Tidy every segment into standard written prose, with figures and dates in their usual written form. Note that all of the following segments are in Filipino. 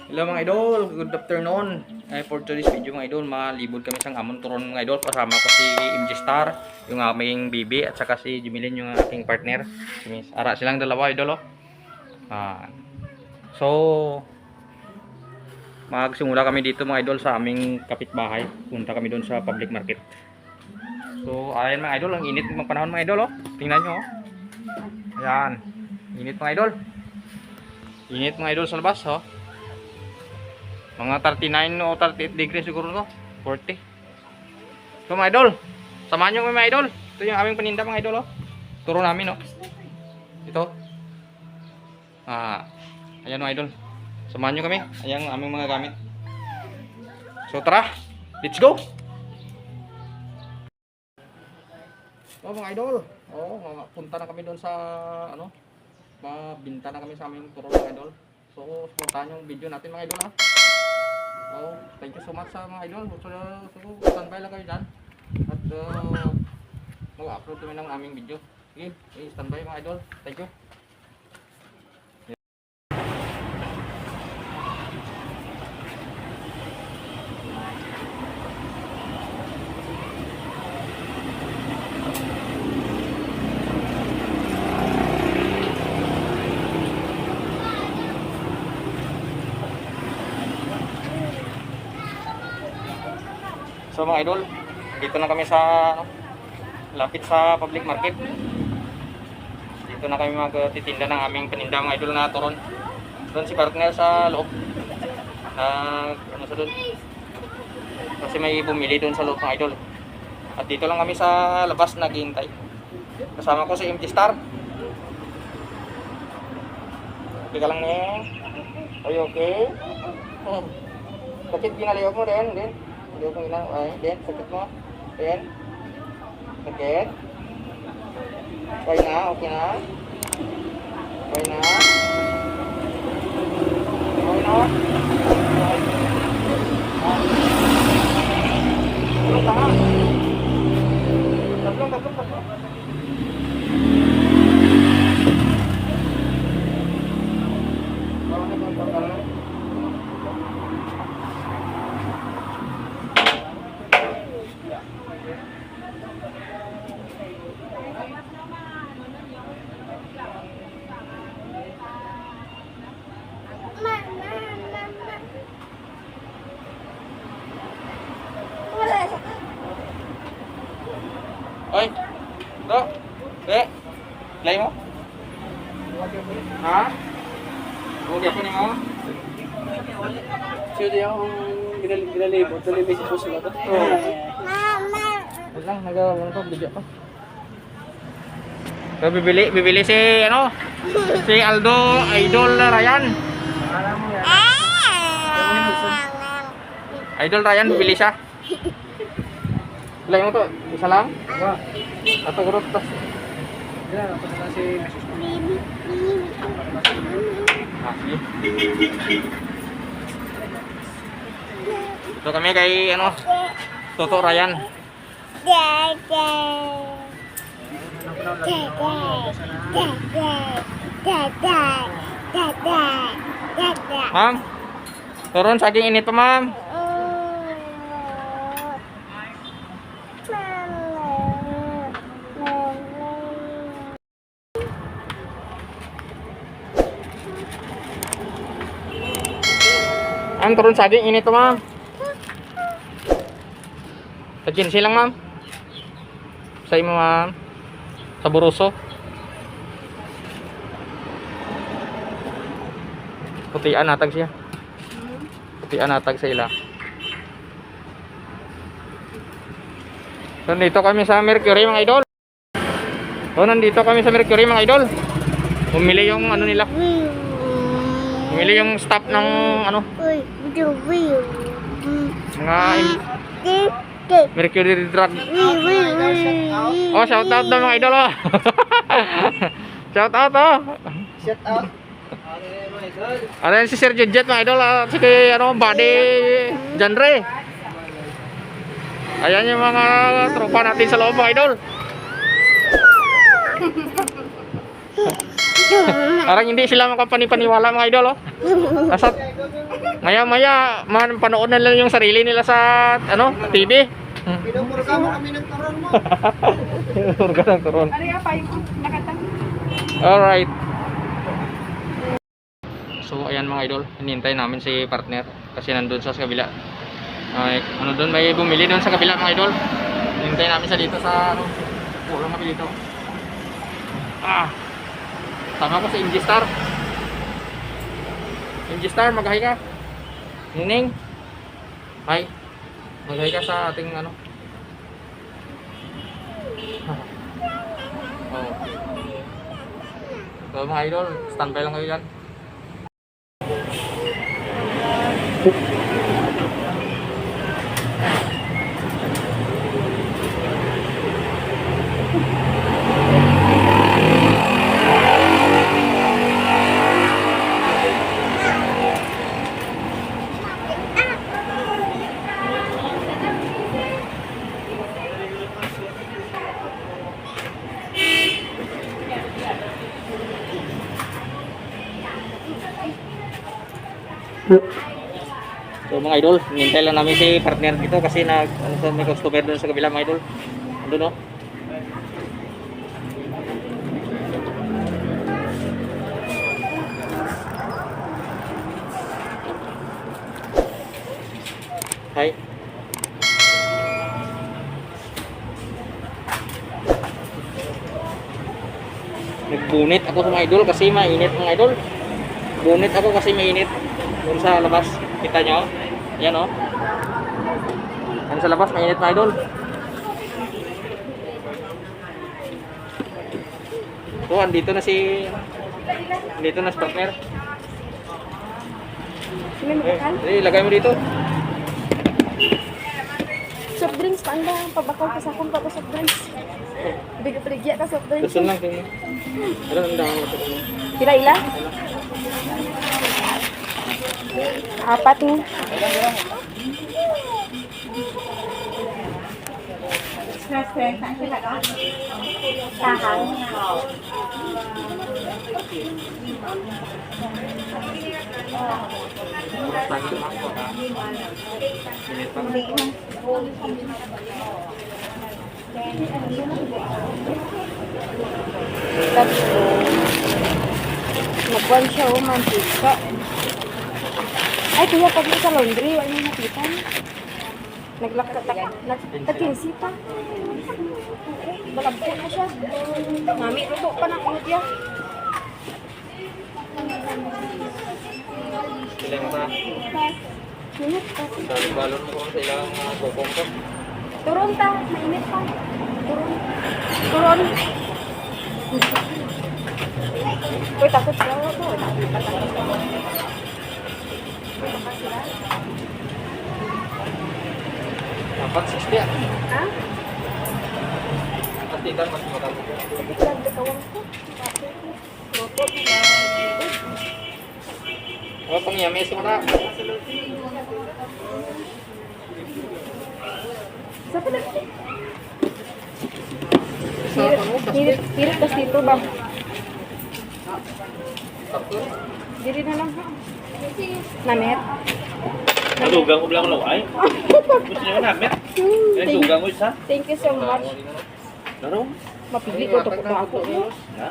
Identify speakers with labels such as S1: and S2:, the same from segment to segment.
S1: Hello mga idol, good afternoon. For today's video mga idol, malibot kami sa Amon Turon mga idol. Kasama ko si MJ Star, yung aming bibi, at saka si Jimilin, yung aking partner. Si Miss Ara, silang dalawa idol oh. So, magsimula kami dito mga idol sa aming kapitbahay. Punta kami doon sa public market. So, ayan mga idol, ang init ng panahon mga idol oh. Tingnan nyo oh. Ayan, init mga idol. Init mga idol sa labas oh. Mga 39 o 38 degrees siguro to. 40. So mga idol, samahan nyo kami mga idol. Ito yung aming paninda mga idol oh. Turo namin oh. Ito. Ayan mga idol. Samahan nyo kami. Ayan ang aming mga gamit. So tara, let's go. So mga idol, punta na kami doon sa ano, mabinta na kami sa aming turo mga idol. So suportahan yung video natin mga idol ha. Thank you so much sa mga idol. So standby lang kayo dyan. At mag-upload kami ng aming video. Sige, standby mga idol. Thank you. So mga idol, dito na kami sa lapit sa public market. Dito na kami magtitinda ng aming paninda mga idol na turon. Doon si partner sa loob. Ano sa doon? Kasi may bumili doon sa loob mga idol. At dito lang kami sa labas naghihintay. Kasama ko si MJ Star. Okay ka lang niya. Okay. Sakit ginalayo mo din. Hindi ko ilang, then, sakit mo. Then, sakit. Okay na, okay na. Okay na. Okay na. Tatlong. Oi, do, play mo? Ha? Okay po mo?
S2: Sige yung ginalibot, talibig po sila to.
S1: Lang, nagawang ko, video pa. So, bibili si, ano, si Aldo Idol Ryan. Idol Ryan, bibili siya. Play mo to, isa lang? Atau guru tas.
S2: Ya, apa na si Mrs.
S1: So kami kay ano, Toto Ryan. Ma'am, turun saking init pa ma'am. Ma'am, turun saging init to ma'am. Sa ginsi lang ma'am. Sa imo ma'am. Sa buruso. Putian natag siya. Putian natag sa ila. So nandito kami sa Mercury mga idol. Nandito kami sa Mercury mga idol. Bumili yung ano nila. Bumili yung staff ng ano. Mga Mercury Drug. Shout out na mga idol oh. Shout out oh.
S2: Shout out.
S1: Ano si Sir Jet mga idol si ano body genre. Ayan yung mga tropa natin sa loob mga idol. Parang hindi sila makapaniwala mga idol, oh. Kasi maya-maya panood na lang yung sarili nila sa TV.
S2: Pinupurga mo kami ng turon mo.
S1: Urga ng turon.
S3: Ano yung pa yung nakatang?
S1: Alright. So ayan mga idol, hinihintay namin si partner kasi nandun sa kabila. Ay, doon may bumili doon sa kabila mga idol. Hinihintay namin siya dito sa pulang kami dito. Sama ko si Ingistar. Ingistar, mag-hi ka. Nining. Hi. Mag-hi ka sa ating Oh. So mga idol, standby lang kayo dyan. So mga idol, hinintay lang namin si partner dito kasi may customer doon sa kabila mga idol. Andun, no? Hi. Nagbunit ako sa mga idol kasi mainit mga idol. Bunit ako kasi mainit doon sa labas. Kita nyo? Yan o. Yan sa labas, mainit na idol. So, andito na si partner.
S3: Sino mo bakal?
S1: Ilagay mo dito.
S3: Soft drinks pa anda. Pabakaw ka sa akong pa soft drinks. Bigya ka soft drinks.
S1: Gusto lang tingin. Ano ang dami ito?
S3: Pila-ila? Apat nih. Tahan. Tapos, nagwan siya o mantika. Ay, kuya, pag sa laundry, wala yung nakitan. Nagtakinsi pa. Balagpo na siya. Mami, luto pa ng ulit yan.
S1: Sila mo pa.
S3: Minit pa.
S1: Balon mo kung sa ilang bokong ko.
S3: Turon ta, mainit pa. Turon. Uy, takot siya.
S1: Dapat 60 ah.
S3: Ha?
S1: Pati kan mas makal.
S3: Biglang dekawang ko. Luto.
S1: Oh, pangyamis mo na.
S3: Saan na? Hirit tas dito ba?
S1: Tatlo.
S3: Diri na lang. Namet.
S4: Nadugang ko lang ay. Gusto niyo namin? Nadugang ko isa.
S3: Thank you so much.
S4: Laro.
S3: Mapili ko to kung ako.
S4: Na.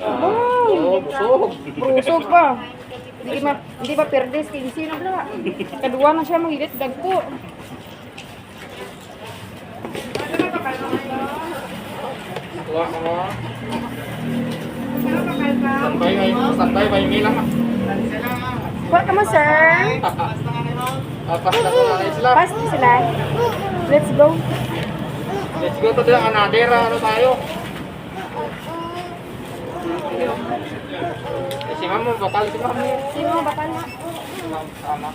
S1: Oh, busog.
S3: Busog pa. Hindi ba perdes 15 na bla. Kadua na siya magilit dagko.
S1: Tuwa ka mo. Standby by me lang.
S3: Kuha ka mo, sir.
S1: Pasta ko na sila.
S3: Pass mo sila. Let's go.
S1: Let's go to the another tayo. Si ma'am mo, bakal si ma'am.
S3: Sino bakal na?
S1: Sama.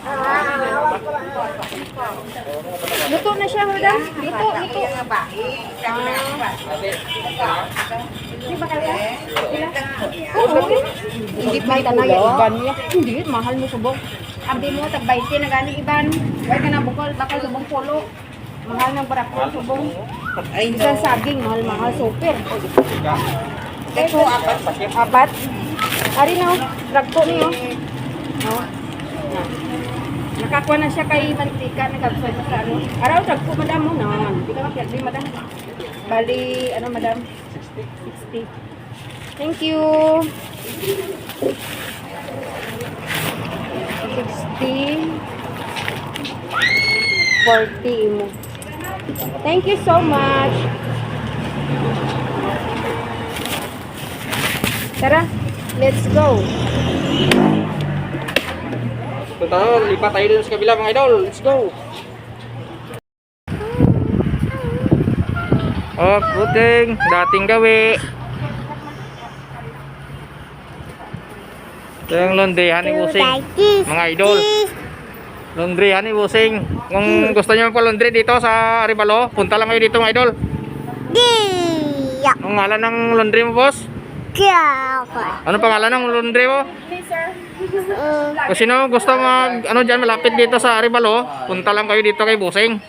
S3: Luto na siya, madam. Luto.
S1: Ate.
S3: Hindi bakal ka? Oo. Hindi pa itanay iban niya. Hindi, mahal mo subong. Abi mo, tag 20 na galing iban. Huwag ka na bukol, bakal subong polo. Mahal ng barako, subong. Isang saging, mahal-mahal, super. Ito, apat. Ari na, ragpo niyo. No? Na. Nakakuha na siya kay mantika, nagkabsay pa sa ano. Araw, ragpo, madam mo naman. Hindi ka makiyagli, madam. Bali, ano, madam? 60. Thank you. 60. 40 mo. Thank you so much. Tara, let's go.
S1: So tayo, lipat tayo dun sa kabila mga idol. Let's go. Oh, puting, dating gawi. Ito yung laundryhan ni Busing. Mga idol. Laundryhan ni Busing. Kung gusto nyo pa-laundry dito sa Arevalo, punta lang kayo dito mga idol. Anong ngalan ng laundry mo, boss? Ano pangalan ng laundry mo? Kung sino gusto mag, ano dyan, malapit dito sa Arevalo, punta lang kayo dito kay Busing.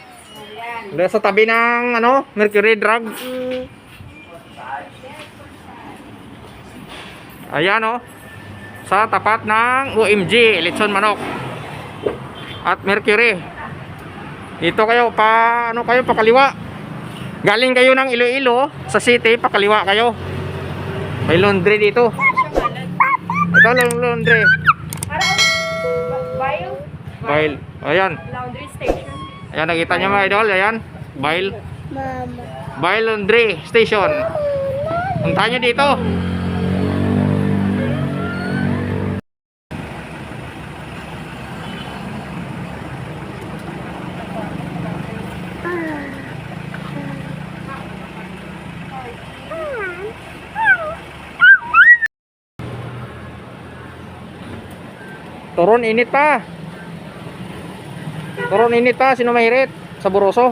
S1: Dito sa tabi ng, ano, Mercury Drug. Ayan, oh. Sa tapat ng OMG, Litson Manok. At Mercury. Dito kayo, ano kayo, pakaliwa. Galing kayo ng Iloilo, sa city, pakaliwa kayo. May laundry dito. Ito lang laundry. Bail. Ayan.
S3: Laundry station.
S1: Ayan, nakita nyo mga idol. Ayan. Bail. Bail laundry station. Punta nyo dito. Turon init pa. Turon init pa. Sino mahirit? Sa Buroso.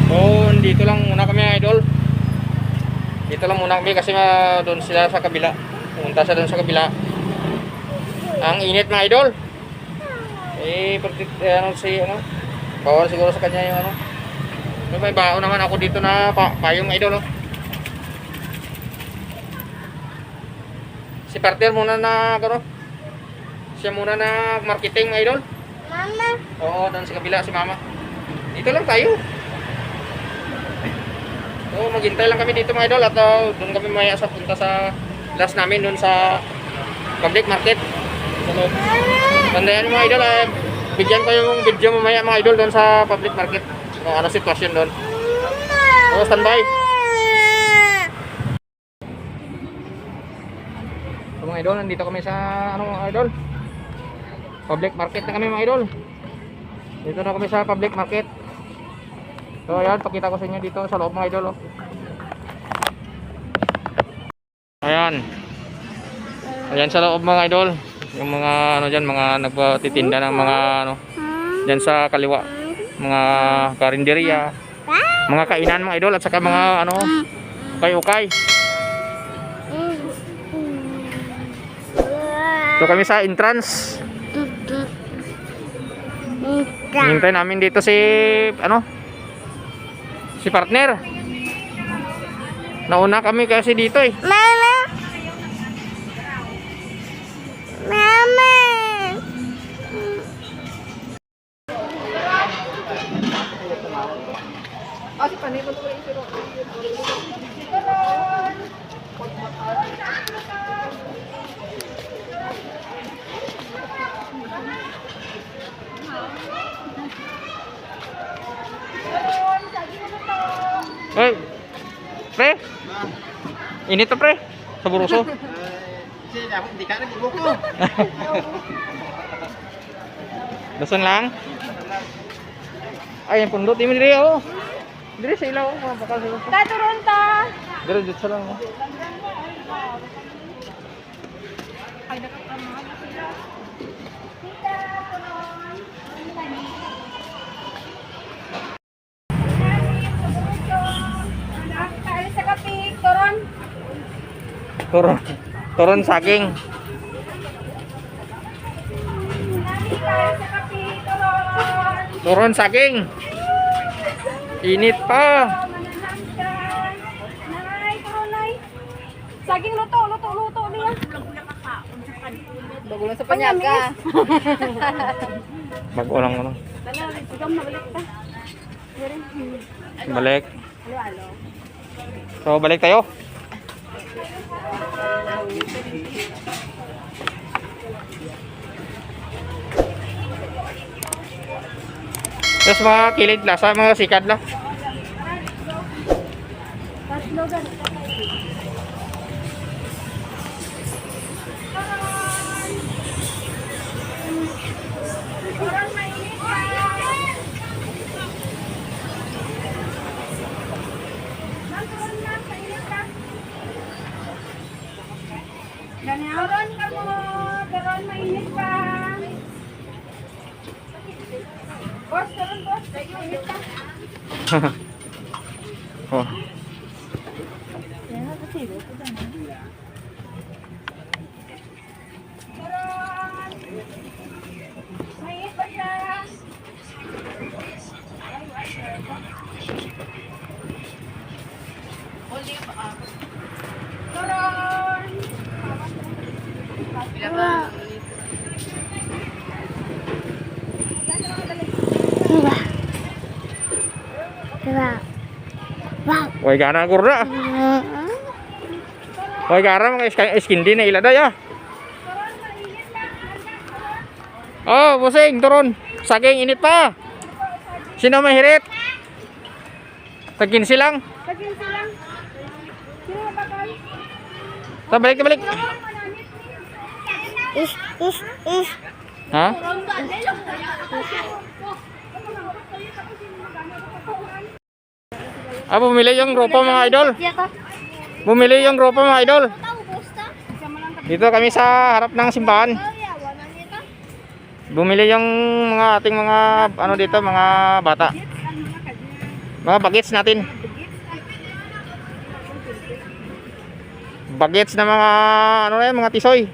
S1: So, dito lang muna kami idol. Dito lang muna kami kasi doon sila sa kabila. Pumunta siya doon sa kabila. Ang init mga idol. Ano si ano? Bawal siguro sa kanya yung ano. May baon naman ako dito na payong idol, oh. Si partner muna na gano. Siya muna na marketing idol. Mama. Oo, doon sa kabila si mama. Dito lang tayo. So, maghintay lang kami dito mga idol at doon kami maya sa punta sa last namin doon sa public market. So, tandaan mga idol, bigyan ko yung video mamaya mga idol doon sa public market. Kung ano sitwasyon doon. So, standby. So, mga idol, nandito kami sa ano mga idol? Public market na kami mga idol. Dito na kami sa public market. So ayan, pakita ko sa inyo dito sa loob mga idol, oh. Ayan. Ayan sa loob mga idol. Yung mga ano diyan, mga nagtitinda ng mga ano diyan sa kaliwa. Mga karinderya, mga kainan mga idol at saka mga ano ukay-ukay. So kami sa entrance. Hintay namin dito si ano? Si partner. Nauna kami kasi dito eh.
S3: Mama. Mama.
S1: Hoy. Pre. Init to pre. Sa Buroso.
S2: Hindi ka nag-ibo ko.
S1: Dasan lang. Ay, yung pundot. Dito diri oh. Diri sa ilaw. Bakal sa ilaw.
S3: Taturon ta.
S1: Diri dito lang. Oh.
S3: Ay, nakapamahan na sila. Sa kapik, Toron.
S1: Turon saging.
S3: Sa kapik, Toron.
S1: Turon saging. Init pa.
S3: Nay, turo nay. Saging luto niya.
S5: Bago lang sa panyaga.
S1: Bago lang ano.
S3: Sigam na balik ta.
S1: Balik.
S3: Halo.
S1: So balik tayo. Tapos mga kilid lasa, mga sikad lang.
S3: Paslogan. Ganaron ka mo, karon mainit pa. Boss, karon boss, mainit pa.
S1: Oh.
S3: Karon. Mainit pa siya. Karon.
S1: Hoy gara gurra. Hoy gara mga skin din na ilada ya. Oh, busing turun. Saging init pa. Sino mahirit? Tagin silang.
S3: Saging silang. Sino bakal?
S1: Balik. Ha? Bumili yung grupo mga idol. Bumili yung grupo mga idol. Dito kami sa harap ng simbahan. Bumili yung mga ating mga ano dito, mga bata. Mga bagets natin. Bagets na mga ano na yan, mga tisoy.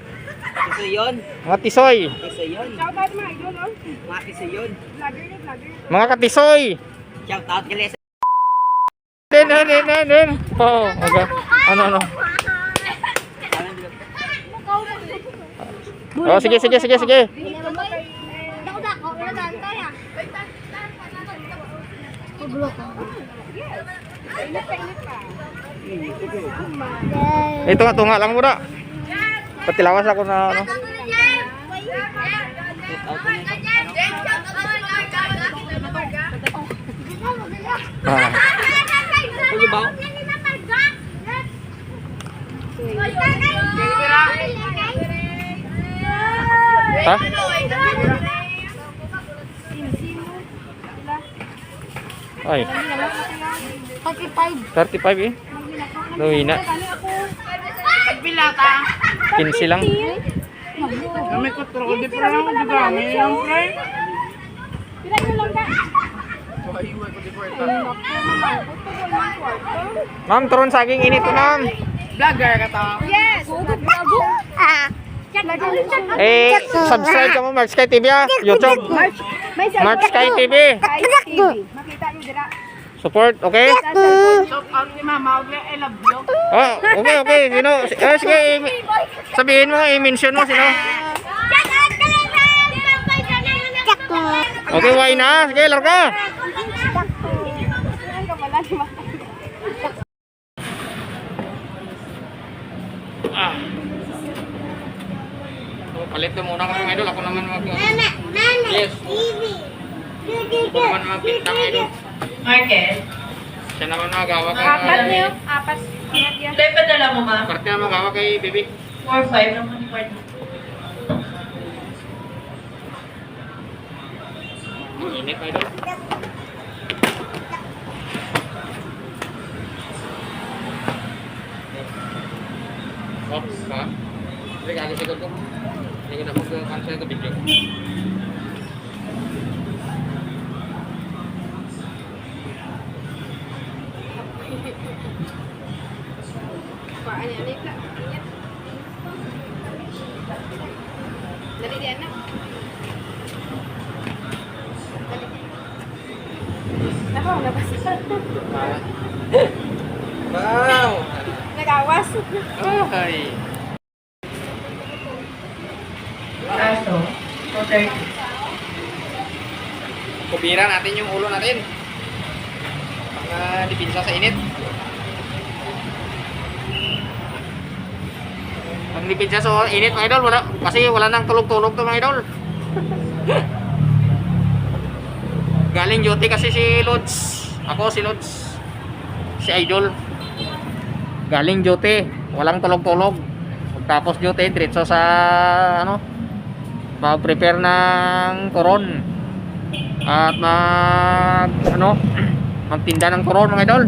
S2: Tisoy yun.
S1: Mga tisoy.
S2: Tisoy yun.
S3: Shout out mga idol, oh.
S2: Mga tisoy yun.
S3: Vlogger.
S1: Mga katisoy.
S2: Shout out kay Lesa.
S1: Din. Oh, okay. Ano. Oh, sige. Ito nga tunga lang muna. Patilawas ako na ano. Ah.
S2: Ano ba?
S1: Ha? Ay, 35 eh. Luhina.
S2: Pagpila ka.
S1: 15 lang.
S2: Kami ko tro di pa lang di ba? May lang pre.
S3: Pila nyo lang ka?
S1: Ma'am, turon saging init to, ma'am.
S2: Vlogger ka ta.
S3: Yes! Bago!
S1: Subscribe ka mo, Mark Sky TV ah. YouTube.
S3: May
S1: Mark Sky TV.
S3: TV. Makita nyo dira.
S1: Support, okay?
S2: Shout out ni Mama Ogle, I love you.
S1: Oh, okay. Sino? Sige, sabihin mo, i-mention mo sino. Okay, why na? Sige, larga. So, palit na muna kami, idol. Ako naman Yes. Ako naman magpintang, idol.
S5: Market.
S1: Siya naman magawa kay...
S3: Apat niyo? Apat.
S5: Dahil padala mo ma?
S1: Parte na magawa kay Bibi.
S5: 4-5 naman yung card.
S1: Ang init, idol. Oops, ha? Sige, gago-sigod ko. Hindi ko na mag-cancel ito video. Ay.
S5: Aso. 230.
S1: Kubira natin yung ulo natin. Pang dipinsa sa init. Pang dipinsa sa init mga idol. Kasi wala nang tulog-tulog to mga idol. Galing duty kasi si Lods. Ako si Lods. Si Idol. Galing duty. Walang tulog-tulog. Tapos duty, diretso sa ano, mag-prepare ng turon. At magtinda ng turon mga idol.